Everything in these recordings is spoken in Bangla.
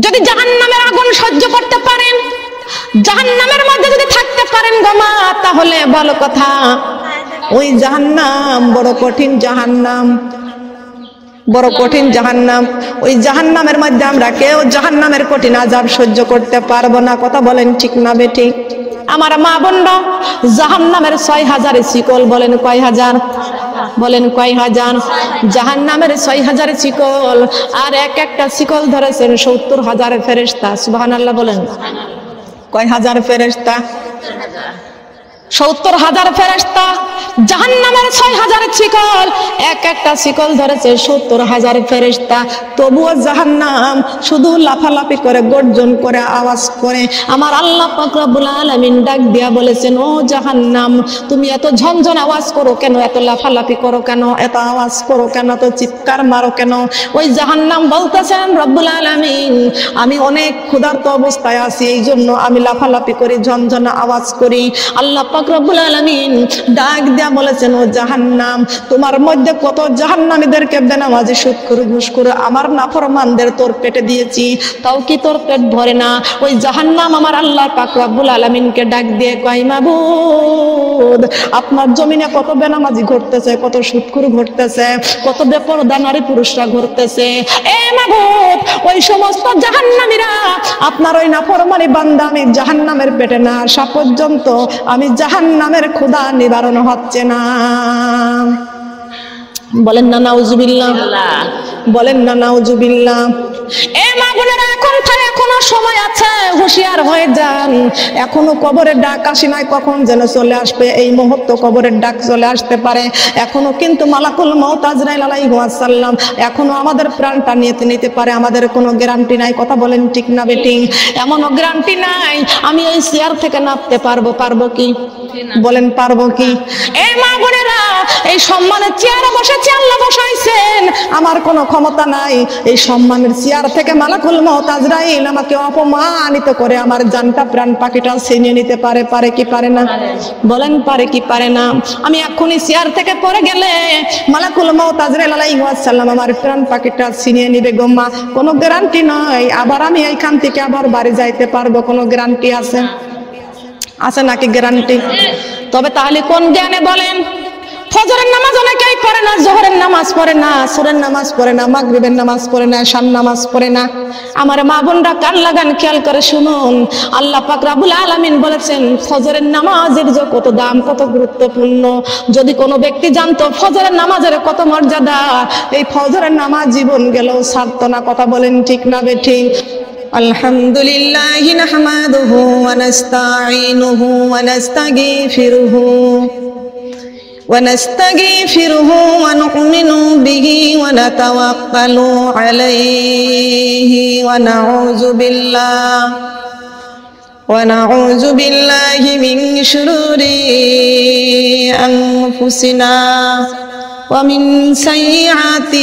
যদি জাহান্নামের আগুন সহ্য করতে পারেন, জাহান্নামের মধ্যে যদি থাকতে পারেন গো মা, তাহলে ভালো কথা। ওই জাহান্নাম বড় কঠিন জাহান্নাম, বড় কঠিন জাহান্নাম। ওই জাহান্নামের মধ্যে আমরা কেউ জাহান্নামের কঠিন আযাব সহ্য করতে পারবো না। কথা বলেন ঠিক না বেঠিক? আমার মা বোনরা, জাহান্নামের 6000 শিকল, বলেন কয় হাজার? বলেন কয় হাজার? জাহান্নামের 6000 শিকল, আর এক একটা শিকল ধরেছেন 70,000 ফেরেশতা। সুবহানাল্লাহ বলেন। কয় হাজার ফেরেশতা? 70,000 ফেরেশতা। জাহান্নামের 6000 শিকল, এক একটা শিকল ধরেছে 70,000 ফেরেশতা। তবুও জাহান্নাম শুধু লাফালাফি করে, গর্জন করে, আওয়াজ করে। আমার আল্লাহ পাক রব্বুল আলামিন ডাক দিয়া বলেছেন, ও জাহান্নাম, তুমি এত ঝনঝন আওয়াজ করো কেন? এত লাফালাফি করো কেন? এত আওয়াজ করো কেন? এত চিৎকার মারো কেন? ওই জাহান্নাম বলতেছেন, রব্বুল আলামিন, আমি অনেক ক্ষুধার্ত অবস্থায় আছি, এই জন্য আমি লাফালাফি করি, ঝনঝন আওয়াজ করি। আল্লাহ পাক রব্বুল আলামিন ডাক দিয়া বলেছেন, ও জাহান্নাম, তোমার মধ্যে কত জাহান্নামীদেরকে বেনামাজি, সুদখোর, ঘুষখোর, আমার নাফরমানদের তোর পেটে দিয়েছি, তাও কি তোর পেট ভরে না? ওই জাহান্নাম আমার আল্লাহ পাক রব্বুল আলামিনকে ডাক দিয়ে কয়, মাবুদ, আপনার জমিনে কত বেনামাজি ঘটতেছে, কত সুদখোর ঘটতেছে, কত বেপরদা নারী পুরুষরা ঘটতেছে। এ মাবুদ, ওই সমস্ত জাহান্নামীরা আপনার ওই নাফরমানি বান্দা আমি জাহান্নামের পেটে না আসা পর্যন্ত আমি জাহান্নামের ক্ষুধা নিবারণ হচ্ছে না। বলেন না নাউজুবিল্লাহ, বলেন না নাউজুবিল্লাহ। এ মা বোনেরা, এখনো সময় আছে, হুঁশিয়ার হয়ে যান। এখনো কবরের ডাক আসে নাই, কখন যেন চলে আসবে। এই মুহূর্তে কবরের ডাক চলে আসতে পারে। এখনো কিন্তু মালাকুল মউত আজরাইল আলাইহিস সালাম এখনো আমাদের প্রাণটা নিতে পারে। আমাদের কোনো গ্যারান্টি নাই। কথা বলেন ঠিক না বেঠিক? এমনও গ্যারান্টি নাই আমি এই চেয়ার থেকে নামতে পারবো। পারবো কি? বলেন পারবো কি? এই মা বোনেরা, এই সম্মানের চেয়ারে বসেছে আল্লাহ, বসাইছেন। আমার কোনো ক্ষমতা নাই এই সম্মানের চেয়ার থেকে মালাকুল মউত আজরাইল আমাকে অপমানিত করে আমার জানটা, প্রাণ পাখিটা ছিনিয়ে নিতে পারে। পারে কি পারে না? বলেন পারে কি পারে না? আমি এখনই চেয়ার থেকে পড়ে গেলে মালাকুল মউত আজরাইল আলাইহিস সালাম আমার প্রাণ পাখিটা ছিনিয়ে নিবে গো মা। কোনো গ্যারান্টি নাই। আবার আমি এইখান থেকে আবার বাড়ি যাইতে পারবো, কোনো গ্যারান্টি আছে? আছে নাকি গ্যারান্টি? তবে তাহলে কোন জ্ঞানে বলেন? ফজরের নামাজ অনেকেই পড়ে না, জোহরের নামাজ পড়ে না, আসরের নামাজ পড়ে না, মাগরিবের নামাজ পড়ে না, ঈশার নামাজ পড়ে না। আমার মা বোনরা কান লাগান, খেয়াল করে শুনুন। আল্লাহ পাক রব্বুল আলামিন বলেছেন, ফজরের নামাজের যে কত দাম, কত গুরুত্বপূর্ণ। যদি কোনো ব্যক্তি জানতো ফজরের নামাজের কত মর্যাদা, এই ফজরের নামাজ জীবন গেলেও ছাড়তো না। কথা বলেন ঠিক না বেঠিক? আলহামদুলিল্লাহি নাহমাদুহু ওয়া নাস্তাঈনুহু ওয়া নাস্তাগফিরুহু ونستغفره ونؤمن به ونتوكل عليه ونعوذ بالله من شرور أنفسنا ومن سيئات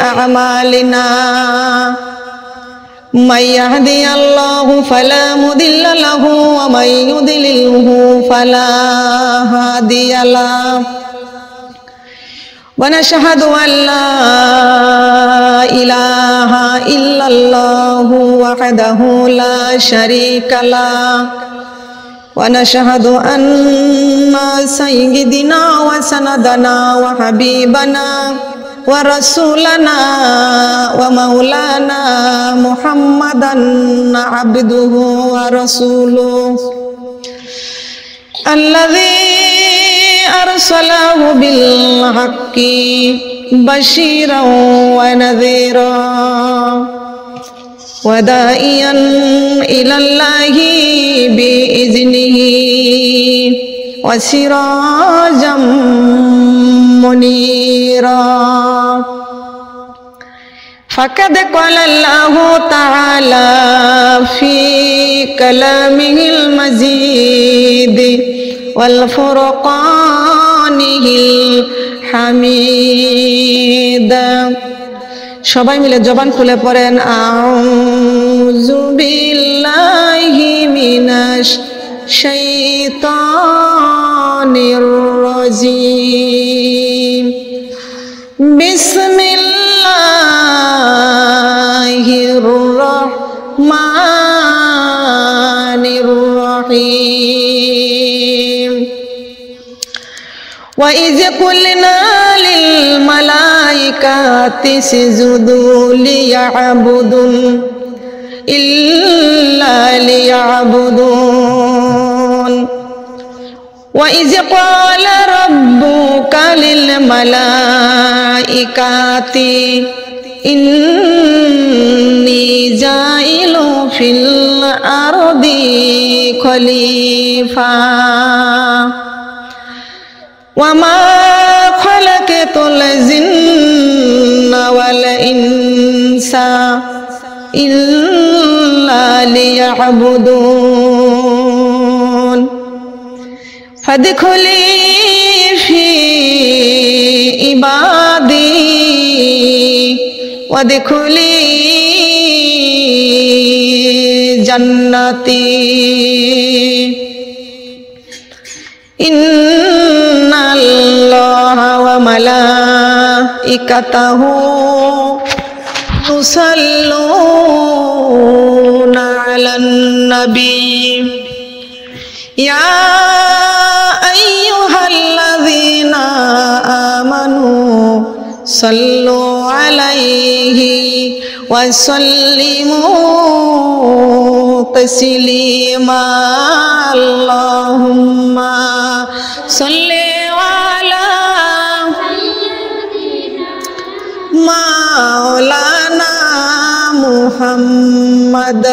أعمالنا من يهدي الله فلا مضل له ومن يضلله فلا هادي له ونشهد أن لا إله إلا الله وحده لا شريك له ونشهد أن سيدنا وسندنا وحبيبنا ورسولنا ومولانا محمدا عبده ورسوله الذي أرسله بالحق بشيرا ونذيرا وداعيا إلى الله بإذنه وسراجا منيرا فقد قال الله تعالى في كلامه المجيد والفرقانه الحميد। সবাই মিলে জবান খুলে পড়েন, আউযু বিল্লাহি মিনাশ শাইতানির রাজিম, বিসমিল্লাহির রহমানির রহিম। وَإِذْ قُلْنَا لِلْمَلَائِكَةِ اسْجُدُوا لِيَعْبُدُوا إِلَّا لِيَعْبُدُونَ وَإِذْ قَالَ رَبُّكَ لِلْمَلَائِكَةِ إِنِّي جَاعِلٌ فِي الْأَرْضِ خَلِيفَةً وَمَا خَلَقْتُ الْجِنَّ وَالْإِنسَ إِلَّا لِيَعْبُدُونَ فَادْخُلِي فِي عِبَادِي وَادْخُلِي جَنَّتِي ইন্নাল্লাহা ওয়া মালাইকাতাহু ইউসাল্লুনা আলান নবী ইয়া আইয়ুহাল্লাযীনা আমানু সাল্লু আলাইহি ওয়া সাল্লিমু তাসলিমা আল্লাহুম্মা সাল্লি আলা মাওলানা মুহাম্মদ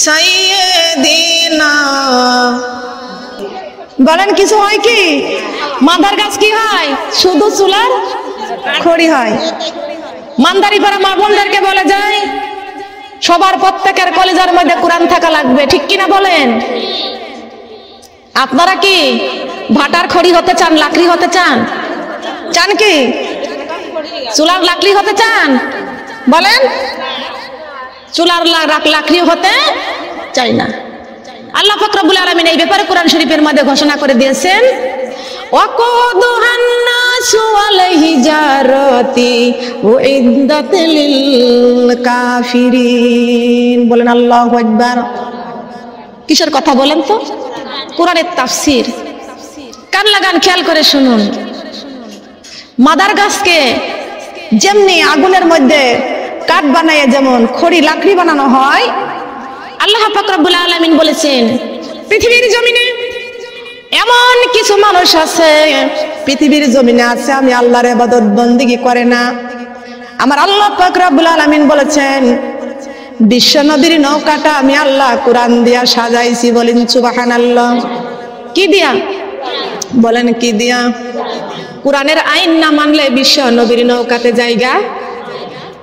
সাইয়্যিদিনা। বলেন কিছু হয় কি? মাদার গাছ কি হয়? শুধু চুলার খড়ি হয়। মানদারি পাড়া মা বোনদেরকে বলে যায় সবার প্রত্যেকের কলেজার মধ্যে কোরআন থাকা লাগবে, ঠিক কিনা বলেন? আপনারা কি ভাটার খড়ি হতে চান, লাকড়ি হতে চান? চান কি চুলার লাকড়ি হতে চান? বলেন চুলার লাকড়ি হতে চাই না। আল্লাহ পাক রব্বুল আলামিন এই ব্যাপারে কোরআন শরীফের মধ্যে ঘোষণা করে দিয়েছেন ওয়াকুদুহান নাসু ওয়াল হিজারাতি উইদ্দাত লিল কাফিরিন। বলেন আল্লাহু আকবার। কিসের কথা বলেন তো? কোরআনের তাফসীর। কান লাগান, খেয়াল করে শুনুন। মাদার গাছকে যেমনি আগুনের মধ্যে কাঠ বানায় যেমন খড়ি লাকড়ি বানানো হয়, আল্লাহ পাক রব্বুল আলামিন বলেছেন পৃথিবীর জমিনে এমন কিছু মানুষ আছে, পৃথিবীর জমিনে আছে আমি আল্লাহর ইবাদত বন্দেগী করে না। আমার আল্লাহ পাক রব্বুল আলামিন বলেছেন বিশ্ব নবীর নৌকাটা আমি আল্লাহ কোরআন দিয়া সাজাইছি। বলেন সুবহানাল্লাহ। কি দিয়া? বলেন কি দিয়া? কোরআনের আইন না মানলে বিশ্ব নবীর নৌকাতে জায়গা,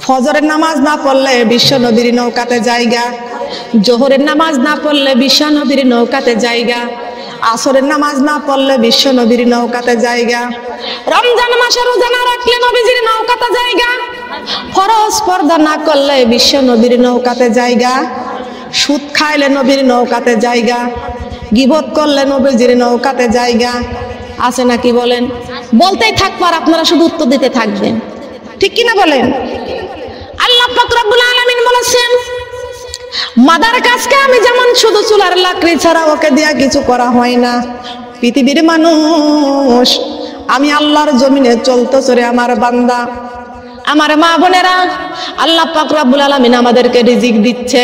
ফজরের নামাজ না পড়লে বিশ্ব নবীর নৌকাতে জায়গা, জোহরের নামাজ না পড়লে বিশ্ব নবীর নৌকাতে জায়গা, আসরের নামাজ না পড়লে বিশ্ব নবীর নৌকাতে জায়গা, রমজান মাসে রোজা না রাখলে নবীজির নৌকাতে জায়গা, ফরজ পর্দা না করলে বিশ্ব নবীর নৌকাতে জায়গা, সুদ খাইলে নবীর নৌকাতে জায়গা, গীবত করলে নবীজির নৌকাতে জায়গা। আছে নাকি বলেন? বলতেই থাকবো আর আপনারা শুধু উত্তর দিতে থাকবেন, ঠিক কিনা বলেন? আল্লাহ পাক রব্বুল আলামিন বলেছেন মাদার গাছকে আমি যেমন শুধু চুলার লাকড়ি ছাড়া ওকে দিয়া কিছু করা হয় না, পৃথিবীর মানুষ আমি আল্লাহর জমিনে চলতে চলে আমার বান্দা, আমার মা বোনেরা, আল্লাহ পাক রব্বুল আলামিন আমাদেরকে রিজিক দিচ্ছে।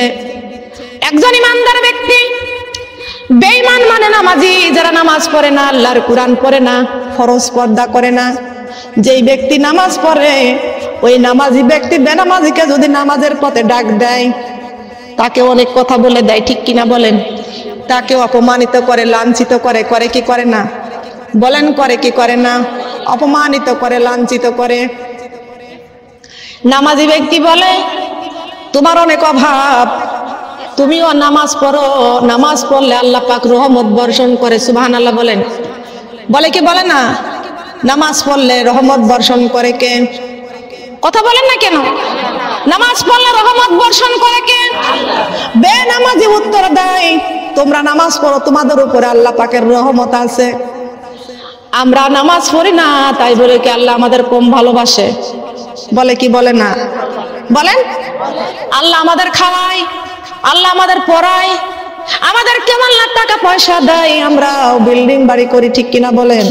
একজন ইমানদার ব্যক্তি বেঈমান মানে নামাজি, যারা নামাজ পড়ে না, আল্লাহর কোরআন পড়ে না, ফরজ পর্দা করে না। যেই ব্যক্তি নামাজ পড়ে ওই নামাজি ব্যক্তি বেনামাজিকে যদি নামাজের পথে ডাক দেয় তাকে অনেক কথা বলে দেয়, ঠিক কিনা বলেন? তাকে অপমানিত করে, লাঞ্ছিত করে, করে কি করে না? বলেন করে কি করে না? অপমানিত করে, লাঞ্ছিত করে। নামাজি ব্যক্তি বলে তোমার অনেক অভাব, তুমিও নামাজ পড়ো, নামাজ পড়লে আল্লাহ পাক রহমত বর্ষণ করে। সুবহানাল্লাহ বলেন। বলে কি বলে না? নামাজ পড়লে রহমত বর্ষণ করে কে? কথা বলেন না কেন? নামাজ পড়লে রহমত বর্ষণ করে কে? বেনামাজি উত্তর দেয় তোমরা নামাজ পড়ো, তোমাদের উপরে আল্লাহ পাকের রহমত আছে। আমরা নামাজ পড়ি না তাই বলে কি আল্লাহ আমাদের কম ভালোবাসে? বলে কি বলে না? বলেন, আল্লাহ আমাদের খাওয়ায়, আল্লাহ আমাদের পড়ায়, আমাদের কেমন লাখ টাকা পয়সা দেয়, আমরা বিল্ডিং বাড়ি করি, ঠিক কিনা বলেন?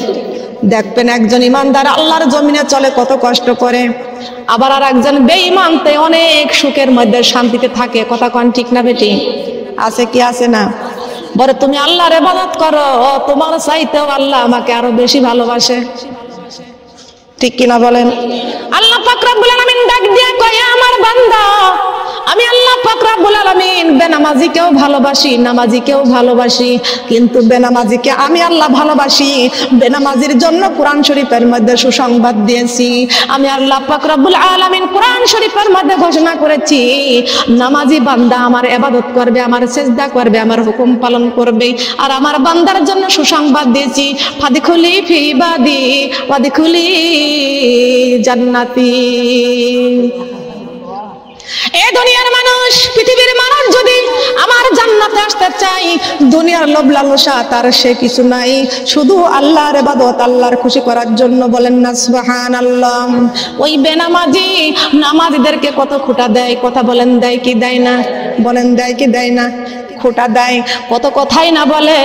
দেখবেন একজন ইমানদার আল্লাহর জমিনে চলে কত কষ্ট করে, আবার আর একজন বেঈমানতে অনেক সুখের মধ্যে শান্তিতে থাকে। কথা কোন ঠিক না বেটি? আছে কি আছে না? বলে তুমি আল্লাহর ইবাদত করো, তোমার চাইতেও আল্লাহ আমাকে আরো বেশি ভালোবাসে, ঠিক কিনা বলেন? আল্লাহ পাক রব্বুল আলামিন ডাক দিয়ে কয়, আমার বান্দা আমি আল্লাহ পাক রব্বুল আলামিন বেনামাজিকেও ভালোবাসি, নামাজিকেও ভালোবাসি, কিন্তু বেনামাজিকে আমি আল্লাহ ভালোবাসি। বেনামাজির জন্য কোরআন শরীফের মধ্যে সুসংবাদ দিয়েছি। আমি আল্লাহ পাক রব্বুল আলামিন কোরআন শরীফের মধ্যে ঘোষণা করেছি, নামাজি বান্দা আমার ইবাদত করবে, আমার সিজদা করবে, আমার হুকুম পালন করবে। আর আমার বান্দার জন্য সুসংবাদ দিয়েছি, ফাদখুলি ফি ইবাদি ওয়াদখুলি জান্নাতি। এই দুনিয়ার মানুষ, পৃথিবীর মানুষ যদি আমার জান্নাতে আসতে চাই, দুনিয়ার লোভ লালসা তার সে কিছু নাই, শুধু আল্লাহর ইবাদত, আল্লাহর খুশি করার জন্য। বলেন না সুবহানাল্লাহ। ওই বেনামাজি নামাজিদেরকে কত খোঁটা দেয়, কথা বলেন দেয় কি দেয় না? বলেন দেয় কি দেয় না? খোঁটা দেয়, কত কথাই না বলে।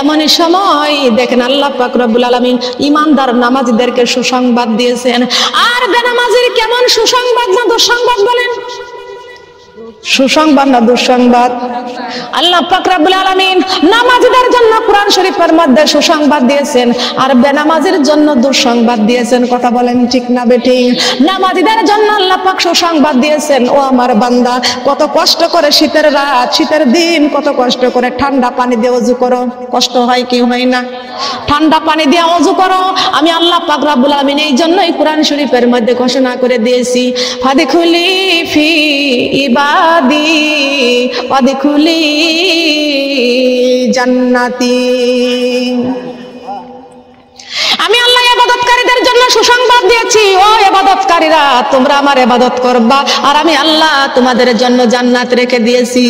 এমনই সময় দেখেন আল্লাহ পাক রব্বুল আলামিন ইমানদার নামাজিদেরকে সুসংবাদ দিয়েছেন। আর বেনামাজির কেমন সুসংবাদ না দুঃসংবাদ? বলেন, সুসংবাদ না দুঃসংবাদ? আল্লাহ পাক রব্বুল আলামিন নামাজীদের জন্য কোরআন শরীফের মধ্যে সুসংবাদ দিয়েছেন, আর বেনামাজির জন্য দুঃসংবাদ দিয়েছেন। কথা বলেন ঠিক না বেটি? নামাজীদের জন্য আল্লাহ পাক সুসংবাদ দিয়েছেন, ও আমার বান্দা, কত কষ্ট করে শীতের রাত, শীতের দিন কত কষ্ট করে ঠান্ডা পানি দিয়ে ওযু করো। কষ্ট হয় কি হয় না? ঠান্ডা পানি দিয়ে ওযু করো। আমি আল্লাহ পাক রব্বুল আলামিন এই জন্যই কোরআন শরীফের মধ্যে ঘোষণা করে দিয়েছি, ফাদখুলি ফি ইবাদি ওয়াদখুলি জান্নাতি। আমি আল্লাহ ইবাদতকারীদের জন্য সুসংবাদ দিয়েছি, ও ইবাদতকারীরা তোমরা আমার ইবাদত করবা, আর আমি আল্লাহ তোমাদের জন্য জান্নাত রেখে দিয়েছি।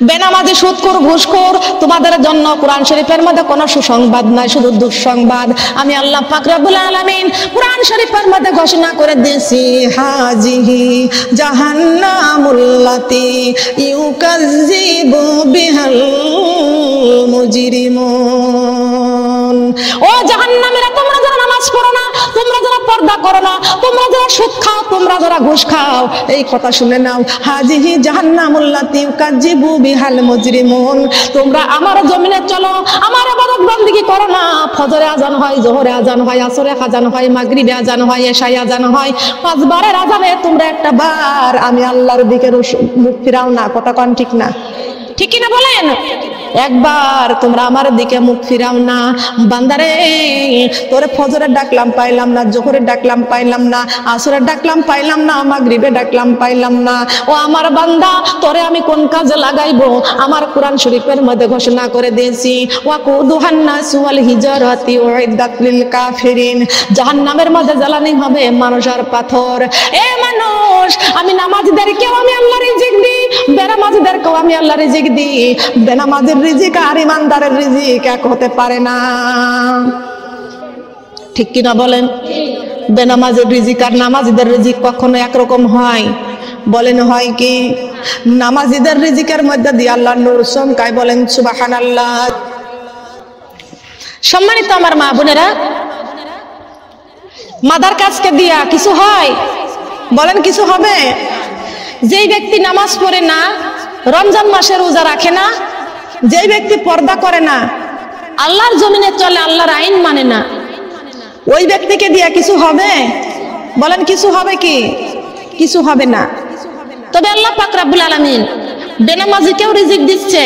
বেনামাজি, সুদখোর, ঘুষখোর তোমাদের জন্য কোরআন শরীফের মধ্যে কোনো সুসংবাদ নাই, শুধু দুঃসংবাদ। আমি আল্লাহ পাক রব্বুল আলামিন কোরআন শরীফের মধ্যে ঘোষণা করে দিয়েছি, হাজিহি জাহান্নামুল্লাতি ইউকাজ্জিবু বিহাল মুজরিমুন। ও জাহান্নামীরা, তোমরা যারা নামাজ পড়ো না, তোমরা যারা পর্দা করো না, তোমরা যারা সুদ খাও, তোমরা যারা ঘুষ খাও, এই কথা শুনে নাও, হাজিহি জাহান্নামুল্লাতি ইউকাজ্জিবু বিহাল মুজরিমুন। তোমরা আমার জমিনে চলো, আমার ইবাদত বندگی করো না। ফজরে আজান হয়, জোহরে আজান হয়, আসরে আজান হয়, মাগরিবে আজান হয়, এশায় আজান হয়, পাঁচবারের আজানে তোমরা একটা বার আমি আল্লাহর দিকে মুখ ফিরাও না। কথা কোন ঠিক না? ঠিক কিনা বলেন? একবার তোমরা আমার দিকে মুখ ফিরাও না। বান্দারে, তোরে ফজরে ডাকলাম পাইলাম না, জোহরে ডাকলাম পাইলাম না, আসরে ডাকলাম পাইলাম না, মাগরিবে ডাকলাম পাইলাম না। ও আমার বান্দা, তোরে আমি কোন কাজে লাগাইবো? আমার কোরআন শরীফের মধ্যে ঘোষণা করে দিয়েছি, ওয়াকুদুহান নাসু ওয়াল হিজারাতি উইদ্দাত লিল কাফিরিন। জাহান্নামের মধ্যে জ্বালানি হবে মানুষ আর পাথর। এ মানুষ, আমি নামাজীদেরকেও আমি আল্লাহ রিজিক দিই, বেনামাজীদেরকেও আমি আল্লাহ রিজিক দিই। বেনামাজির রিজিক আর ইমানদারের রিজিক এক হতে পারে না, ঠিক কিনা বলেন? বেনামাজির রিজিক আর নামাজীদের রিজিক কখনো একরকম হয়? বলেন হয় কি? নামাজীদের রিজিকের মধ্যে দিয়ে আল্লাহ নূর চমকায়। বলেন সুবহানাল্লাহ। সম্মানিত আমার মা বোনেরা, মাদার কাজকে দিয়া কিছু হয়? বলেন কিছু হবে? যেই ব্যক্তি নামাজ পড়ে না, রমজান মাসে রোজা রাখে না, যেই ব্যক্তি পর্দা করে না, আল্লাহর জমিনে চলে, আল্লাহর আইন মানে না, ওই ব্যক্তিকে দিয়া কিছু হবে? বলেন কিছু হবে কি? কিছু হবে না। তবে আল্লাহ পাক রব্বুল আলামিন বেনামাজিকেও রিজিক দিচ্ছে,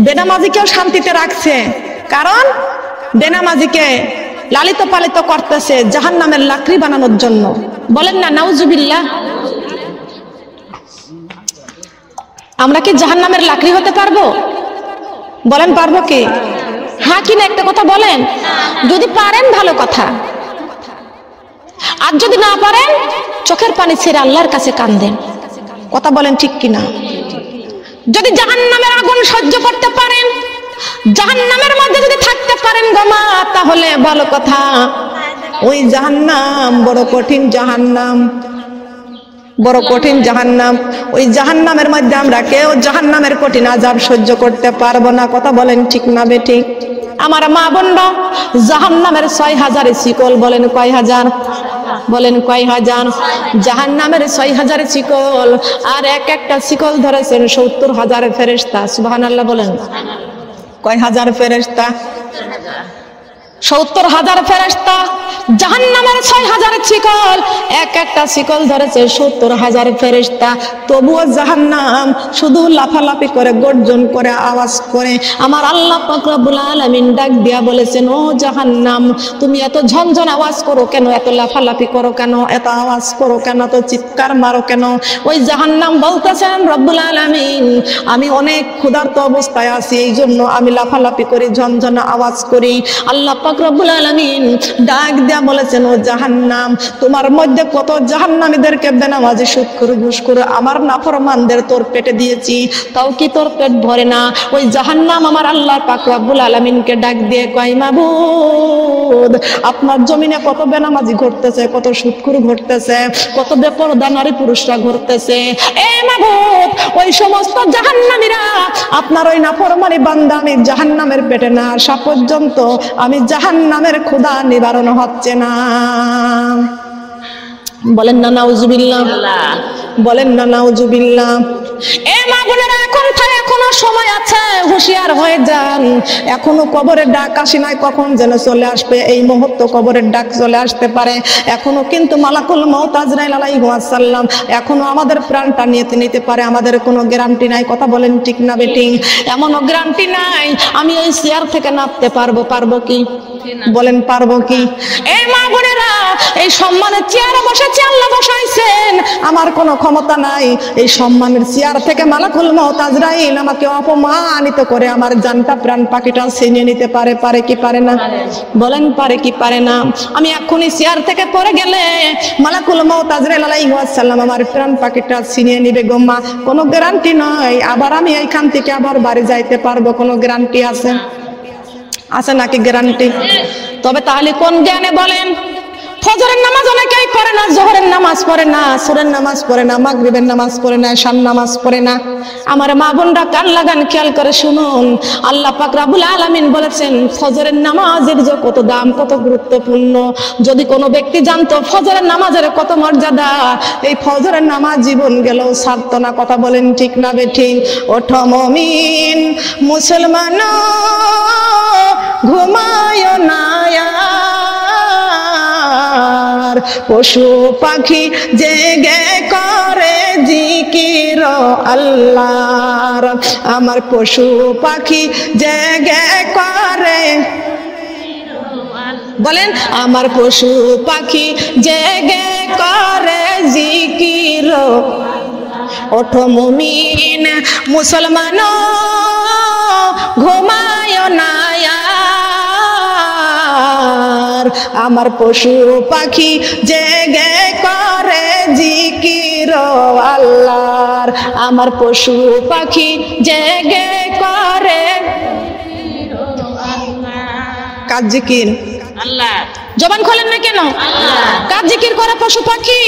বেনামাজিকেও শান্তিতে রাখছে। কারণ বেনামাজিকে লালিত পালিত করতেছে জাহান্নামের লাকড়ি বানানোর জন্য। বলেন না নাউজুবিল্লাহ। আমরা কি জাহান্নামের লাকড়ি হতে পারবো? বলেন পারবো কি? হ্যাঁ কি না একটা কথা বলেন? যদি পারেন ভালো কথা, আর যদি না পারেন চোখের পানি ছেড়ে আল্লাহর কাছে কাঁদেন। কথা বলেন ঠিক কিনা? যদি জাহান্নামের আগুন সহ্য করতে পারেন, জাহান্নামের মধ্যে যদি থাকতে পারেন গোমা, তাহলে ভালো কথা। ওই জাহান্নাম বড় কঠিন জাহান্নাম। বড় কঠিন জাহান্নাম। ওই জাহান্নামের মধ্যে আমরা কেউ জাহান্নামের কঠিন আযাব সহ্য করতে পারবো না। কথা বলেন ঠিক না বেঠিক? আমার মা বোনরা, জাহান্নামের 6000 শিকল, বলেন কয় হাজার? বলেন কয় হাজার? জাহান্নামের 6000 শিকল, আর এক একটা শিকল ধরেছেন 70,000 ফেরেশতা। সুবহানাল্লাহ বলেন। কয় হাজার ফেরেশতা? 70,000 ফেরেশতা। জাহান্নামের 6000 শিকল, এক একটা শিকল ধরেছে 70,000 ফেরেশতা। তবুও জাহান্নাম শুধু লাফালাফি করে, গর্জন করে, আওয়াজ করে। আমার আল্লাহ পাক রব্বুল আলামিন ডাক দিয়া বলেছেন, ও জাহান্নাম, তুমি এত ঝনঝন আওয়াজ করো কেন? এত লাফালাফি করো কেন? এত আওয়াজ করো কেন? এত চিৎকার মারো কেন? ওই জাহান্নাম বলতেছেন, রব্বুল আলামিন, আমি অনেক ক্ষুধার্ত অবস্থায় আছি, এই জন্য আমি লাফালাফি করি, ঝনঝন আওয়াজ করি। আল্লাহ পাক রব্বুল আলামিন ডাক দিয়া বলেছেন, ও জাহান্নাম, তোমার মধ্যে কত জাহান্নামীদেরকে বেনামাজি, সুদখোর, ঘুষখোর, আমার নাফরমানদের তোর পেটে দিয়েছি, তাও কি তোর পেট ভরে না? ওই জাহান্নাম আমার আল্লাহ পাক রব্বুল আলামিনকে ডাক দিয়ে কয়, মাবুদ, আপনার জমিনে কত বেনামাজি ঘটতেছে, কত সুদখোর ঘটতেছে, কত বেপরদা নারী পুরুষরা ঘটতেছে। এ মাবুদ, ওই সমস্ত জাহান্নামীরা আপনার ওই নাফরমানি বান্দা আমি জাহান্নামের পেটে না আসা পর্যন্ত আমি জাহান্নামের ক্ষুধা নিবারণ হচ্ছে না। বলেন না নাউজুবিল্লাহ? বলেন না নাউজুবিল্লাহ? এ মা বোনেরা, এখনো সময় আছে, হুঁশিয়ার হয়ে যান। এখনো কবরের ডাক আসে নাই, কখন যেন চলে আসবে। এই মুহূর্তে কবরের ডাক চলে আসতে পারে। এখনো কিন্তু মালাকুল মউত আজরাইল আলাইহিস সালাম এখনো আমাদের প্রাণটা নিতে পারে। আমাদের কোনো গ্যারান্টি নাই। কথা বলেন ঠিক না বেঠিক? এমনও গ্যারান্টি নাই আমি এই চেয়ার থেকে নামতে পারবো। পারবো কি? বলেন পারবো কি? এই মা বোনেরা, এই সম্মানের চেয়ারে বসেছে আল্লাহ বসাইছেন, আমার কোনো ক্ষমতা নাই। এই সম্মানের চেয়ার থেকে মালাকুল মউত আজরাইল আমাকে অপমানিত করে আমার জানটা, প্রাণ পাখিটা ছিনিয়ে নিতে পারে। পারে কি পারে না? বলেন পারে কি পারে না? আমি এখনই চেয়ার থেকে পড়ে গেলে মালাকুল মউত আজরাইল আলাইহিস সালাম আমার প্রাণ পাখিটা ছিনিয়ে নিবে গো মা। কোনো গ্যারান্টি নয় আবার আমি এইখান থেকে আবার বাড়ি যাইতে পারবো। কোনো গ্যারান্টি আছে? আছে নাকি গ্যারান্টি? তবে তাহলে কোন জ্ঞানে বলেন? ফজরের নামাজ অনেকেই পড়ে না, জোহরের নামাজ পড়ে না, আসরের নামাজ পড়ে না, মাগরিবের নামাজ পড়ে না, ঈশার নামাজ পড়ে না। আমার মা বোনরা কান লাগান, খেয়াল করে শুনুন। আল্লাহ পাক রব্বুল আলামিন বলেছেন, ফজরের নামাজের যে কত দাম, কত গুরুত্বপূর্ণ। যদি কোনো ব্যক্তি জানতো ফজরের নামাজের কত মর্যাদা, এই ফজরের নামাজ জীবন গেলেও ছাড়তো না। কথা বলেন ঠিক না বেঠিক? ওঠো মুমিন মুসলমান, ঘুমায় না, পশু পাখি জেগে করে জিকির আল্লাহর। আমার পশু পাখি জেগে করে, বলেন, আমার পশু পাখি জেগে করে জিকির। ওঠো মুমিন মুসলমান, ঘুমায় না, আমার পশু পাখি জেগে করে জিকির আল্লাহর। আমার পশু পাখি জেগে করে কার জিকির? আল্লাহ। জবান খোলেন না কেন? কার জিকির করে? পশু পাখি।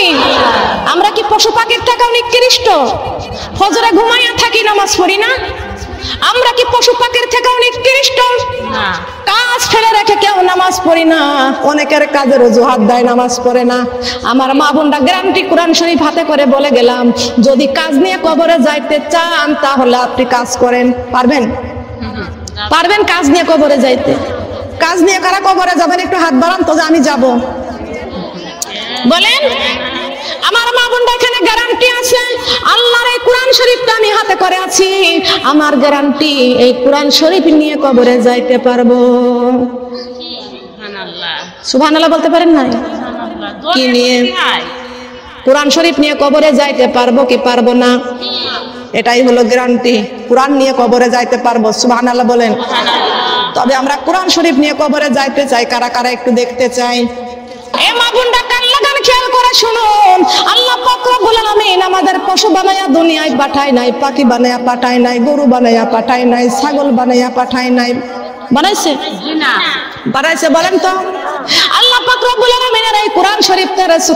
আমরা কি পশু পাখির থেকেও নিকৃষ্ট? ফজরে ঘুমাইয়া থাকি, নামাজ পড়ি না। আমরা কি পশু পাখির থেকেও নিকৃষ্ট? না। কাজ ফেলে রেখে কেউ নামাজ পড়ি না। অনেকের কাজের অজুহাত দেয়, নামাজ পড়ে না। আমার মা বোনরা গ্যারান্টি কোরআন শরীফ হাতে করে বলে গেলাম, যদি কাজ নিয়ে কবরে যাইতে চান তাহলে আপনি কাজ করেন। পারবেন? পারবেন কাজ নিয়ে কবরে যাইতে? কাজ নিয়ে কারা কবরে যাবেন? একটু হাত বাড়ান তো যে আমি যাব। বলেন। আমার মা বোনরা, এখানে গ্যারান্টি আছে। আল্লাহর এই কোরআন শরীফটা আমি হাতে করে আছি, আমার গ্যারান্টি এই কোরআন শরীফ নিয়ে কবরে যাইতে পারবো। সুবহানাল্লাহ। সুবহানাল্লাহ বলতে পারেন না? কি নিয়ে? কোরআন শরীফ নিয়ে কবরে যাইতে পারবো কি পারবো না? এটাই হলো গ্যারান্টি। কোরআন নিয়ে কবরে যাইতে পারবো। সুবহানাল্লাহ বলেন। তবে আমরা কোরআন শরীফ নিয়ে কবরে যাইতে চাই কারা কারা একটু দেখতে চাই। এ মা বোনরা কান লাগান, খেয়াল করে শুনুন। আল্লাহ পাক রব্বুল আলামিন আমাদের পশু বানায়া দুনিয়ায় পাঠায় নাই, পাখি বানায়া পাঠায় নাই, গরু বানায়া পাঠায় নাই, ছাগল বানায়া পাঠায় নাই। বানাইছে? না। বানাইছে? বলেন তো। আল্লাহ পাক রব্বুল আলামিনের এই কোরআন শরীফ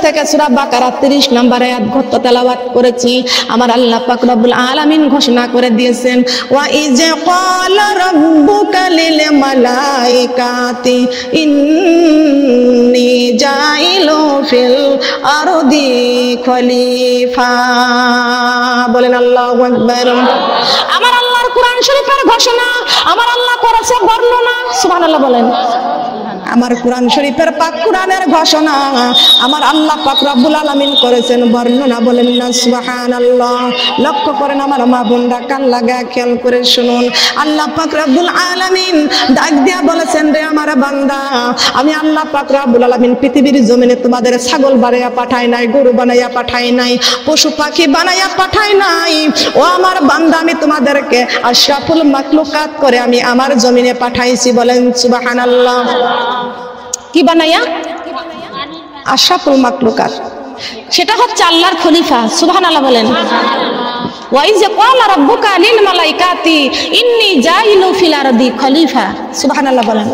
থেকে সূরা বাকারা 30 নম্বর আয়াত ঘট্ট তেলাওয়াত করেছি। আমার আল্লাহ পাক রব্বুল আলামিন ঘোষণা করে দিয়েছেন, ওয়া ইজ ক্বালা রাব্বুকা লিল মালাইকাতি ইন্নী জাইলু ফিল আরদি খলিফা। বলেন আল্লাহু আকবার। আমার আল্লাহর কোরআন শরীফের ঘোষণা, আমার আল্লাহ করেছে বর্ণনা। সুবহানাল্লাহ বলেন। আমার কোরআন শরীফের পাক কোরআনের ঘোষণা আমার আল্লাহ পাক রব্বুল আলামিন করেছেন বর্ণনা। বলেন না সুবহানাল্লাহ। লক্ষ্য করেন আমার মা বোনরা, কান লাগা খেয়াল করে শুনুন। আল্লাহ পাক রব্বুল আলামিন ডাক দিয়া বলেছেন, রে আমার বান্দা, আমি আল্লাহ পাক রব্বুল আলামিন পৃথিবীর জমিনে তোমাদের ছাগল বানাইয়া পাঠাই নাই, গরু বানাইয়া পাঠাই নাই, পশু পাখি বানাইয়া পাঠাই নাই। ও আমার বান্দা, আমি তোমাদেরকে আশরাফুল মাখলুকাত করে আমি আমার জমিনে পাঠাইছি। বলেন সুবহানাল্লাহ। কি বানাইয়া? আশরাফুল মাখলুকাত। সেটা হচ্ছে আল্লাহর খলিফা। সুবহানাল্লাহ বলেন। ওয়া ইজ ক্বালা রাব্বুকা লিল মালাইকাতি ইন্নী জাইলু ফিল আরদি খলিফা। সুবহানাল্লাহ বলেন।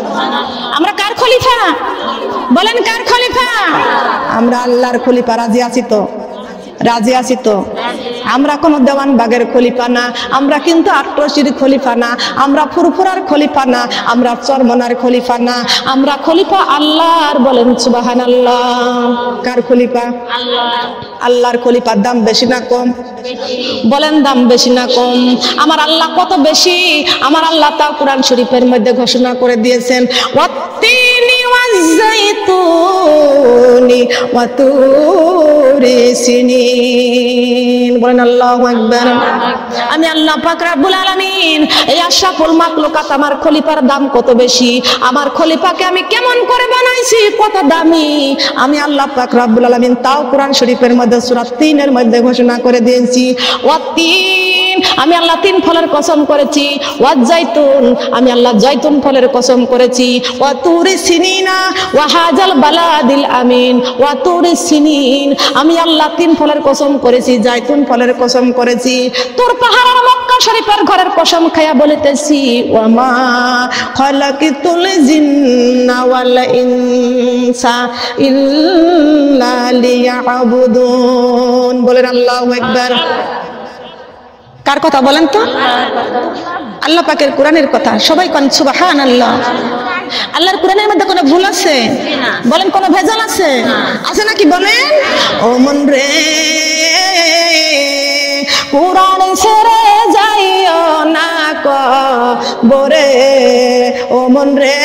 আমরা কার খলিফা? বলেন কার খলিফা? আমরা আল্লাহর খলিফা। রাজি আছি তো? রাজি আছি তো? আমরা কোনো দেওয়ান বাগের খলিফা না, আমরা কিন্তু আটরশির খলিফা না, আমরা ফুরফুরার খলিফা না, আমরা চরমনার খলিফা না, আমরা খলিফা আল্লাহর। বলেন সুবহানাল্লাহ। কার খলিফা? আল্লাহর খলিফার দাম বেশি না কম? বলেন দাম বেশি না কম? আমার আল্লাহ কত বেশি, আমার আল্লাহ তা কোরআন শরীফের মধ্যে ঘোষণা করে দিয়েছেন, ওয়াত্তিনি ওয়াজ্জাইতুনি ওয়া তুরি সিনিন। বলেন আল্লাহু আকবার। আমি আল্লাহ পাক রব্বুল আলামিন এই আশরাফুল মাখলুকাত আমার খলিফার দাম কত বেশি, আমার খলিফাকে আমি কেমন করে বানাইছি, কত দামি, আমি আল্লাহ পাক রব্বুল আলামিন তাও কোরআন শরীফের মধ্যে সূরা 3 এর মধ্যে ঘোষণা করে দিয়েছি। ওয়াত্তিন, আমি আল্লাহ 3 ফলের কসম করেছি। ওয়াজ্জাইতুন, আমি আল্লাহ জয়তুন ফলের কসম করেছি। ওয়া তুরি সিনিনা ওয়া হাযাল বালাদিল আমিন। ওয়া তুরি সিনিন, আমি আল্লাহ 3 ফলের কসম করেছি, জয়তুন ফলের কসম করেছি। তোর পাহাড় আর মক্কা শরীফের ঘরের কসম খায়া বলিতেছি, ওয়া মা খালাকিতুল জিন্না ওয়াল ইনসা ইল্লা লিয়াবুদুন। বলেন আল্লাহু আকবার। কার কথা বলেন তো? আল্লাহ পাকের কোরআনের কথা। সবাই কোন সুবহানাল্লাহ। আল্লাহর কোরআনের মধ্যে কোনো ভুল আছে? বলেন কোনো ভেজাল আছে? আছে নাকি বলেন? ও মন রে, কোরআন ছেড়ে যাইও না কবরে। ও মন রে,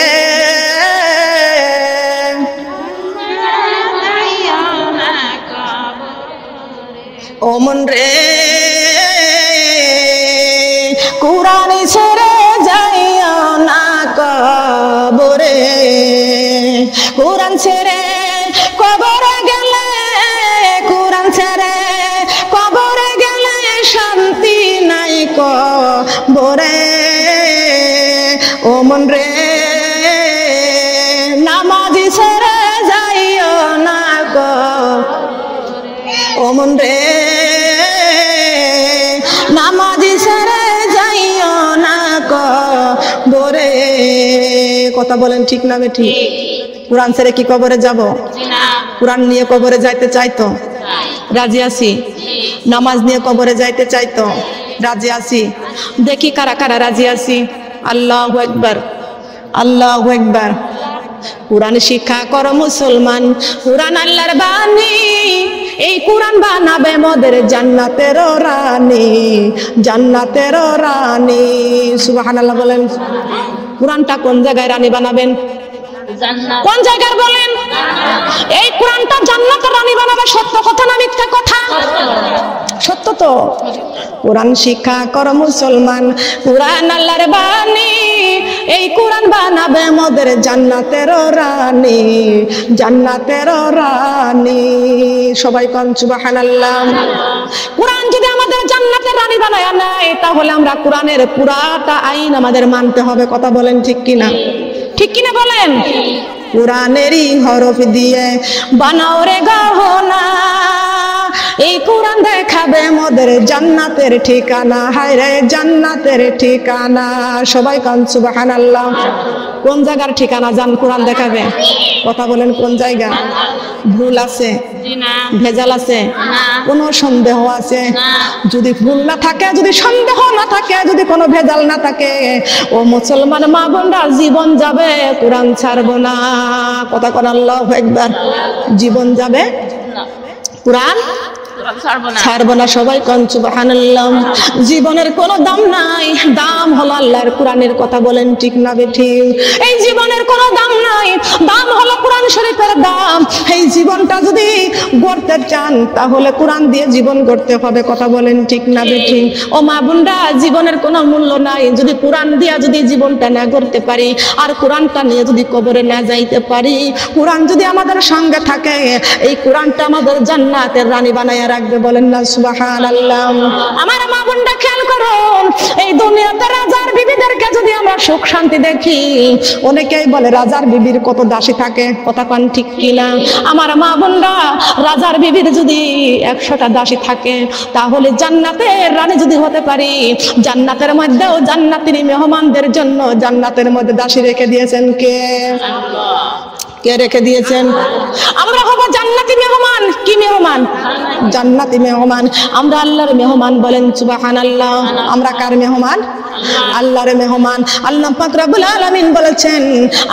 ও মন রে, কোরআন ছেড়ে যাইও না কবরে। কোরআন ছেড়ে কবরে গেলে, কোরআন ছেড়ে কবরে গেলে শান্তি নাই কবরে। ও মন রে, নামাজি ছেড়ে যাইও না কবরে। ও মন রে, নামাজি ছেড়ে যাইও না কবরে। কথা বলেন ঠিক না বেঠিক? কোরআন ছেড়ে কি কবরে যাব? কোরআন নিয়ে কবরে যাইতে চাইতো? রাজি আছি। নামাজ নিয়ে কবরে যাইতে চাইতো? রাজি আছি। দেখি কারা কারা রাজি আছি। আল্লাহু আকবার, আল্লাহু আকবার। কোরআন শিক্ষা করো মুসলমান, কোরআন আল্লাহর বাণী। এই কোরআন বানাবে মোদের জান্নাতের রানী, জান্নাতের রানী। সুবহানাল্লাহ বলেন। কোরআনটা কোন জায়গায় রানী বানাবেন? কোন জায়গার বলেন? এই কোরআনটা জান্নাতের রানী বানাবে। সত্য কথা না মিথ্যা কথা? সত্য তো। কোরআন শিক্ষা করো মুসলমান, কোরআন আল্লাহর বাণী। এই কোরআন বানাবে মোদের জান্নাতের রানী, জান্নাতের রানী। সবাই কোন সুবহানাল্লাহ। কোরআন যদি আমাদের জান্নাতের রানী বানায় নেয়, তাহলে আমরা কোরআনের পুরাটা আইন আমাদের মানতে হবে। কথা বলেন ঠিক কিনা? ঠিক কিনা বলেন? কোরআনেরই হরফ দিয়ে বানাও রে গহনা, এই কোরআন দেখাবে মোদের জান্নাতের ঠিকানা, হায় রে জান্নাতের ঠিকানা। সবাই কান সুবহানাল্লাহ। কোন জায়গার ঠিকানা জান কোরআন দেখাবে? কথা বলেন কোন জায়গা? ভুল আছে? ভেজাল আছে? কোনো সন্দেহ আছে? যদি ভুল না থাকে, যদি সন্দেহ না থাকে, যদি কোনো ভেজাল না থাকে, ও মুসলমান মা বোনরা জীবন যাবে, কোরআন ছাড়বো না। কথা কোন আল্লাহু আকবার। জীবন যাবে, কোরআন ছাড়বো না। সবাই কোন সুবহানাল্লাহ। জীবনের কোনো দাম নাই, দাম হলো আল্লাহর কোরআনের। কথা বলেন ঠিক না বেঠিক? এই জীবনের কোনো দাম নাই, দাম হলো কোরআন শরীফের দাম। এই জীবনটা যদি গড়তে চান তাহলে কোরআন দিয়ে জীবন গড়তে হবে। কথা বলেন ঠিক না বেঠিক? ও মা বোনরা, জীবনের কোনো মূল্য নাই যদি কোরআন দিয়া যদি জীবনটা না গড়তে পারি, আর কোরআনটা নিয়ে যদি কবরে না যাইতে পারি। কোরআন যদি আমাদের সঙ্গে থাকে, এই কোরআনটা আমাদের জান্নাতের রানী বানায় রাখবে। বলেন না সুবহানাল্লাহ। আমার মা বোনরা খেয়াল করুন, এই দুনিয়াতে রাজার বিবিদেরকে যদি আমরা সুখ শান্তি দেখি, অনেকেই বলে রাজার বিবির কত দাসী থাকে। কথা কোন ঠিক কিনা? আমার মা বোনরা, রাজার বিবির যদি 100টা দাসী থাকে, তাহলে জান্নাতের রানী যদি হতে পারি, জান্নাতের মধ্যেও জান্নাতের মেহমানদের জন্য জান্নাতের মধ্যে দাসী রেখে দিয়েছেন কে? কে রেখে দিয়েছেন? আমরা হব জান্নাতি মেহমান। কি মেহমান? জান্নাতি মেহমান। আমরা আল্লাহর মেহমান। বলেন সুবহানাল্লাহ। আমরা কার মেহমান? আল্লাহর মেহমান। আল্লাহ পাক রব্বুল আলামিন বলেছেন,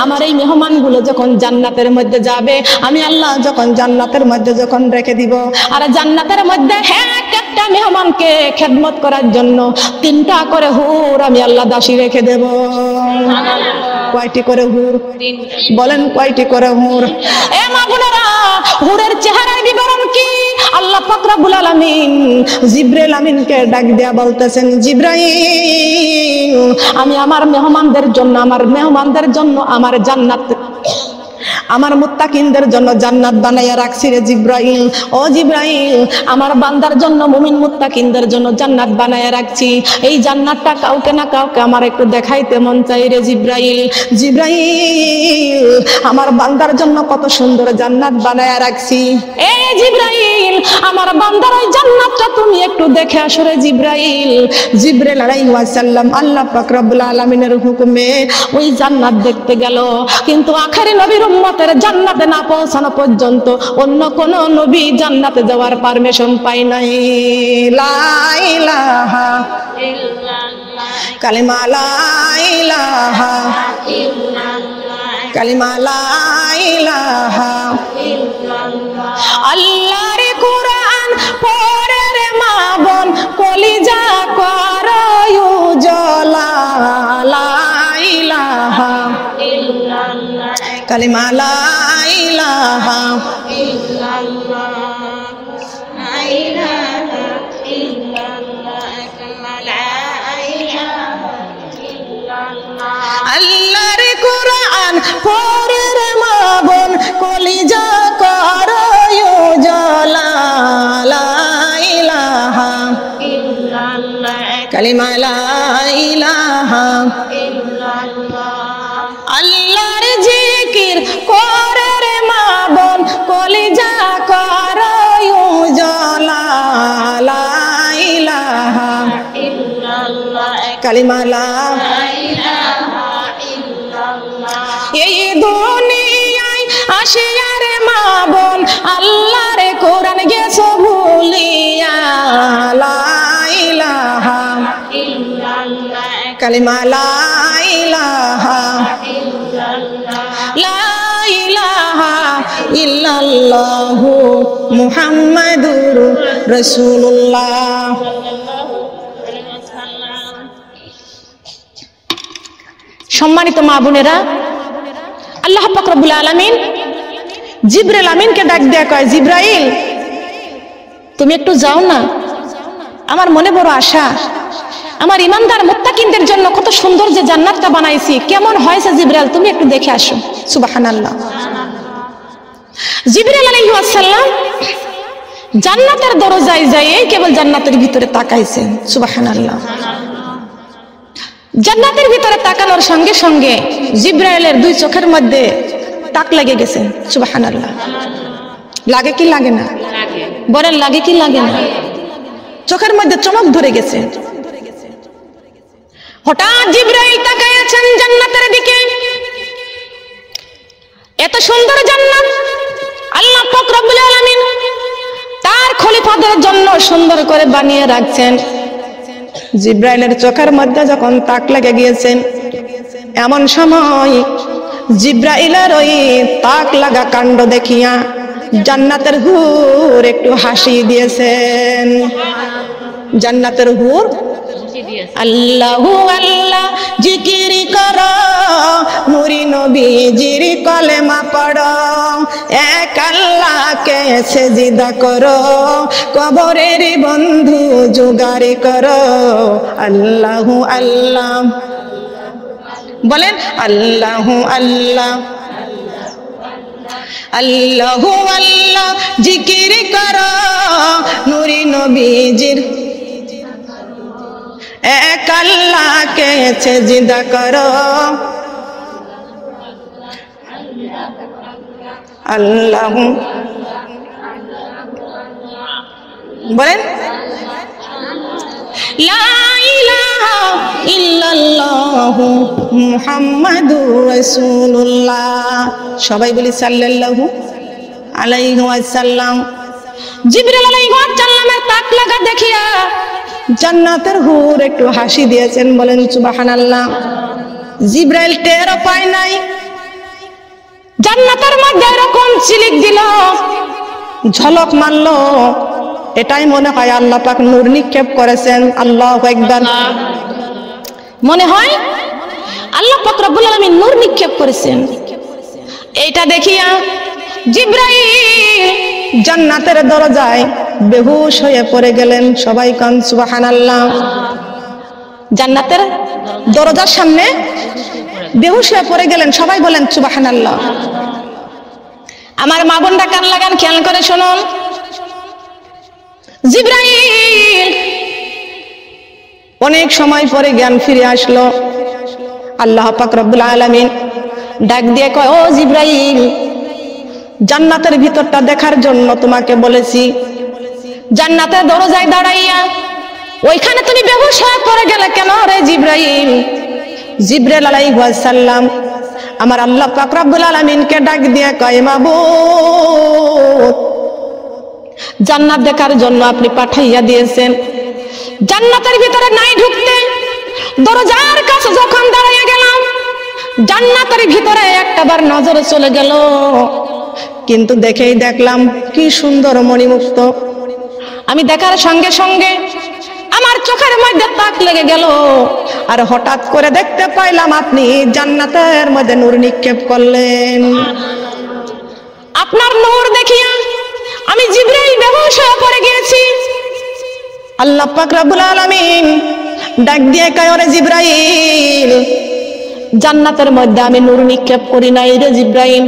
আমার এই মেহমানগুলো যখন জান্নাতের মধ্যে যাবে, আমি আল্লাহ যখন জান্নাতের মধ্যে যখন রেখে দিব, আর জান্নাতের মধ্যে এক একটা মেহমানকে খেদমত করার জন্য 3টা করে হুর আমি আল্লাহ দাসী রেখে দেব। কয়টি করে হুর? বলেন কয়টি করে হুর? এ মা বোনেরা, হুরের চেহারার বিবরণ কি? আল্লাহ পাক রব্বুল আলামিন জিবরাইল আমিনকে ডাক দেয়া বলতেছেন, জিবরাইল, আমি আমার মেহমানদের জন্য আমার জান্নাত, আমার মুত্তাকিনদের জন্য জান্নাত বানাইয়া রাখছি রে জিবরাইল। ও জিবরাইল, আমার বান্দার জন্য, মুমিন মুত্তাকিনদের জন্য জান্নাত বানাইয়া রাখছি। এই জান্নাতটা কাউকে না কাউকে আমার একটু দেখাইতে মন চাই রে জিবরাইল। জিবরাইল, আমার বান্দার জন্য কত সুন্দর জান্নাত বানাইয়া রাখছি। এ জিবরাইল, আমার বান্দার ওই জান্নাতটা তুমি একটু দেখে আসো রে জিবরাইল। জিবরাইল আলাইহিস সালাম আল্লাহ পাক রব্বুল আলামিনের হুকুমে ওই জান্নাত দেখতে গেল, কিন্তু আখেরি নবীর উম্মতের জান্নাতে না পৌঁছানো পর্যন্ত অন্য কোন নবী জান্নাতে যাওয়ার পারমিশন পায় নাই। লা ইলাহা ইল্লাল্লাহ, কালিমা লা ইলাহা ইল্লাল্লাহ, কালিমা লা ইলাহা ইল্লাল্লাহ। আল্লাহর কোরআন পড়ে রে মা বোন, কলিজা করো উজালা। লা ইলাহা ইল্লাল্লাহ, কালিমা লা ইলাহা ইল্লাল্লাহ, লা ইলাহা ইল্লাল্লাহ, কালিমা লা ইলাহা ইল্লাল্লাহ। আল্লাহর কোরআন পড়ে রে মা বোন, কলিজা করো উজালা। লা ইলাহা ইল্লাল্লাহ, কালিমা লা ইলাহা ইল্লাল্লাহ। আল্লাহর জিকির করে রে মা বোন, কলিজা করো উজালা। লা ইলাহা ইল্লাল্লাহ, কালিমা লা ইলাহা ইল্লাল্লাহ। এই দুনিয়ায় আসিয়া রে মা বোন, আল্লাহর কোরআন গেছো ভুলিয়া। লা ইলাহা ইল্লাল্লাহ, কালিমা লা ইলাহা ইল্লাল্লাহ, লা ইলাহা ইল্লাল্লাহু মুহাম্মাদুর রাসূলুল্লাহ। সম্মানিত মা বোনেরা, আল্লাহ পাক রব্বুল আলামিন জিবরাইল আমিনকে ডাক দেয়া কয়, জিবরাইল, তুমি একটু যাও না, আমার মনে বড় আশা, আমার ইমানদার মুত্তাকিনদের জন্য কত সুন্দর যে জান্নাতটা বানাইছি, কেমন হয়েছে জিবরাইল, তুমি একটু দেখে আসো। সুবহানাল্লাহ। জিবরাইল আলাইহিস সালাম জান্নাতের দরজায় যাইয়ে কেবল জান্নাতের ভিতরে তাকাইছেন। সুবহানাল্লাহ। জান্নাতের ভিতরে তাকানোর সঙ্গে সঙ্গে জিবরাইলের 2 চোখের মধ্যে তাক লেগে গেছে। সুবহানাল্লাহ। লাগে কি লাগে না? লাগে। বলেন লাগে কি লাগে না? চোখের মধ্যে চমক ধরে গেছে। হঠাৎ জিবরাইল তাকায়াছেন জান্নাতের দিকে। এত সুন্দর জান্নাত আল্লাহ পাক রব্বুল আলামিন তার খলিফাদের জন্য সুন্দর করে বানিয়ে রাখছেন। জিবরাইলের চোখের মধ্যে যখন তাক লেগে গিয়েছেন, এমন সময় জিবরাইলের ওই তাক লাগা কাণ্ড দেখিয়া জান্নাতের হুর একটু হাসি দিয়েছেন। জান্নাতের হুর আল্লাহু আল্লাহ জিকির করো, নূরি নবীজির কলেমা পড়ো, এক আল্লাহকে সেজদা করো, কবরের বন্ধু জোগাড় করো। আল্লাহু আল্লাহ বলেন, আল্লাহু আল্লাহ আল্লাহু আল্লাহ জিকির করো, নূরি নবীজির এক আল্লাহকে সেজদা করো। আল্লাহু বলেন, লা ইলাহা ইল্লাল্লাহু মুহাম্মাদুর রাসূলুল্লাহ। সবাই বলি সাল্লাল্লাহু আলাইহি ওয়াসাল্লাম। জিবরাইল আলাইহিস সালামের তাক লাগা দেখিয়া জান্নাতের হুর একটু হাসি দিয়েছেন। বলেন সুবহানাল্লাহ। জিবরাইল টেরও পায় নাই জান্নাতের মধ্যে এরকম চিলিক দিল, ঝলক মারলো, এটাই মনে হয় আল্লাহ পাক নূর নিক্ষেপ করেছেন। আল্লাহু আকবার। মনে হয় আল্লাহ পাক রব্বুল আলামিন নূর নিক্ষেপ করেছেন। এইটা দেখিয়া জিবরাইল জান্নাতের দরজায় বেহুশ হয়ে পড়ে গেলেন। সবাই কান সুবহানাল্লাহ। জান্নাতের দরজার সামনে বেহুশ হয়ে পড়ে গেলেন। সবাই বলেন সুবহানাল্লাহ। আমার মা বোনরা কান লাগান, খেয়াল করে শুনুন। জিবরাইল অনেক সময় পরে জ্ঞান ফিরে আসলো। আল্লাহ পাক রব্বুল আলামিন ডাক দিয়ে কয়, ও জিবরাইল, জান্নাতের ভিতরটা দেখার জন্য তোমাকে বলেছি। জান্নাতের দরজায় দাঁড়াইয়া ওইখানে তুমি বেহুশ হয়ে পড়ে গেলে কেন রে জিবরাইল? জিবরাইল আলাইহিস সালাম আমার আল্লাহ পাক রব্বুল আলামিনকে ডাক দিয়ে কয়, মাবুদ, জান্নাত দেখার জন্য আপনি পাঠাইয়া দিয়েছেন। জান্নাতের ভিতরে নাই ঢুকতে, দরজার কাছে যখন দাঁড়িয়ে গেলাম, জান্নাতের ভিতরে একটাবার নজরে চলে গেল, কিন্তু দেখেই দেখলাম কি সুন্দর মণিমুক্ত। আমি দেখার সঙ্গে সঙ্গে আমার চোখের মধ্যে তাক লেগে গেল, আর হঠাৎ করে দেখতে পাইলাম আপনি জান্নাতের মধ্যে নূর নিক্ষেপ করলেন। আপনার নূর দেখিয়া আমি জিবরাইল বেহুশ হয়ে পড়ে গিয়েছি। আল্লাহ পাক রব্বুল আলামিন ডাক দিয়ে কয়, ওরে জিবরাইল, জান্নাতের মধ্যে আমি নূর নিক্ষেপ করি নাই রে জিবরাইল।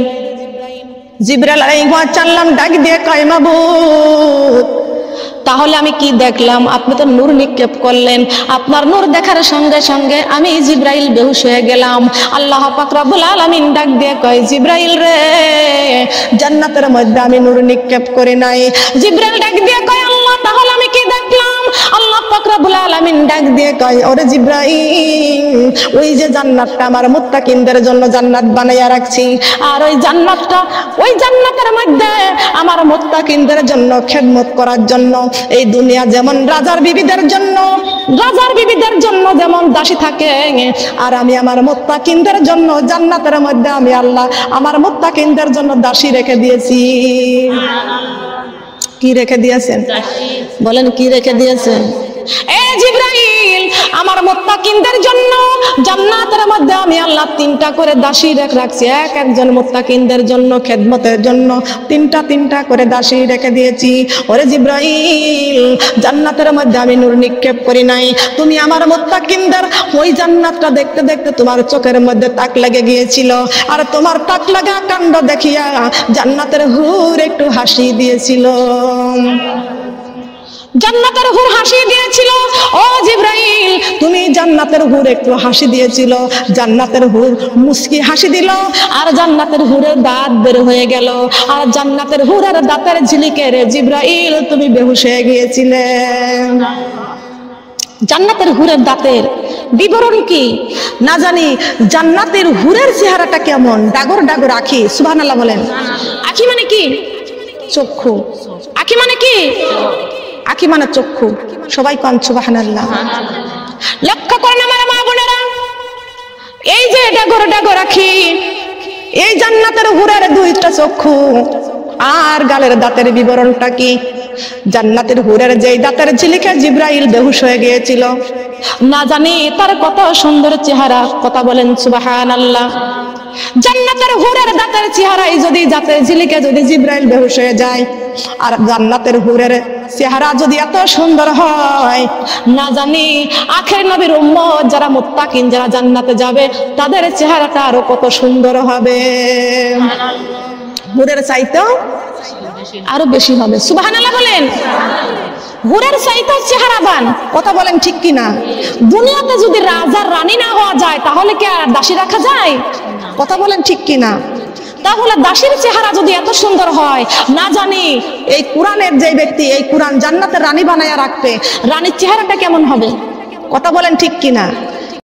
জিবরাইল আলাইহিস সালাম ডাক দিয়ে কয়, মাবুদ, তাহলে আমি কি দেখলাম? আপনি তো নূর নিক্ষেপ করলেন। আপনার নূর দেখার সঙ্গে সঙ্গে আমি জিবরাইল বেহুশ হয়ে গেলাম। আল্লাহ পাক রব্বুল আলামিন ডাক দিয়ে কয়, জিবরাইল রে, জান্নাতের মধ্যে আমি নূর নিক্ষেপ করি নাই। জিবরাইল ডাক দিয়ে কয়, আল্লাহ, তাহলে আমি কি দেখলাম? আল্লাহ পাক রব্বুল আলামিন ডাক দিয়ে কয়, ওরে জিবরাইল, ওই যে জান্নাতটা আমার মুত্তাকিনদের জন্য জান্নাত বানাইয়া রাখছি, আর ওই জান্নাতের মধ্যে আমার মুত্তাকিনদের জন্য খেদমত করার জন্য, এই দুনিয়া যেমন রাজার বিবিদের জন্য যেমন দাসী থাকে, আর আমি আমার মুত্তাকিনদের জন্য জান্নাতের মধ্যে আমি আল্লাহ আমার মুত্তাকিনদের জন্য দাসী রেখে দিয়েছি। কি রেখে দিয়েছেন? বলেন, কি রেখে দিয়েছেন? এ জিবরাইল, আমার মুত্তাকিনদের জন্য জান্নাতের মধ্যে আমি আল্লাহ 3টা করে দাসী রাখছি। একজন মুত্তাকিনদের জন্য খেদমতের জন্য 3টা করে দাসী রেখে দিয়েছি। ওরে জিবরাইল, জান্নাতের মধ্যে আমি নূর নিক্ষেপ করি নাই। তুমি আমার মুত্তাকিনদের ওই জান্নাতটা দেখতে দেখতে তোমার চোখের মধ্যে তাক লেগে গিয়েছিল, আর তোমার তাক লাগা কাণ্ড দেখিয়া জান্নাতের হুর একটু হাসি দিয়েছিল। জান্নাতের হুর হাসি দিয়েছিল। ও জিবরাইল, তুমি জান্নাতের হুর একটু হাসি দিয়েছিল, জান্নাতের হুর মুস্কি হাসি দিল, আর জান্নাতের হুরের দাঁত বের হয়ে গেল, আর জান্নাতের হুরের দাঁতের ঝিলিকে রে জিবরাইল তুমি বেহুশ হয়ে গিয়েছিলে। জান্নাতের হুরের দাঁতের বিবরণ কি না জানি। জান্নাতের হুরের চেহারাটা কেমন, ডাগর ডাগর আঁখি। সুবহানাল্লাহ বলেন। আঁখি মানে কি? চক্ষু। আঁখি মানে কি? আঁখি মানে চক্ষু। সবাই কোন সুবহানাল্লাহ। লক্ষ্য করেন আমার মা বোনেরা, এই যে ডাগর ডাগর আঁখি, এই জান্নাতের হুরের দুইটা চক্ষু আর গালের দাঁতের বিবরণটা কি? জান্নাতের হুরের যেই দাঁতের ঝিলিকে জিবরাইল বেহুশ হয়ে গিয়েছিল, না জানি তার কত সুন্দর চেহারা। কথা বলেন সুবহানাল্লাহ। জান্নাতের হুরের দাঁতের চেহারায় যদি দাঁতের ঝিলিকে যদি জিবরাইল বেহুশ হয়ে যায়, আর জান্নাতের হুরের চেহারা যদি এত সুন্দর হয়, না জানি আখের নবীর উম্মত যারা মুত্তাকিন, যারা জান্নাতে যাবে, তাদের চেহারাটা আরো কত সুন্দর হবে। হুরের চাইতেও আরো বেশি হবে। সুবহানাল্লাহ বলেন। হুরের চাইতেও চেহারাবান। কথা বলেন ঠিক কিনা? দুনিয়াতে যদি রাজার রানী না হওয়া যায়, তাহলে কি আর দাসী রাখা যায়? কথা বলেন ঠিক কিনা? তাহলে দাসীর চেহারা যদি এত সুন্দর হয়, না জানি এই কোরআনের যে ব্যক্তি এই কোরআন জান্নাতের রানী বানায়া রাখবে, রানীর চেহারাটা কেমন হবে? কথা বলেন ঠিক কিনা?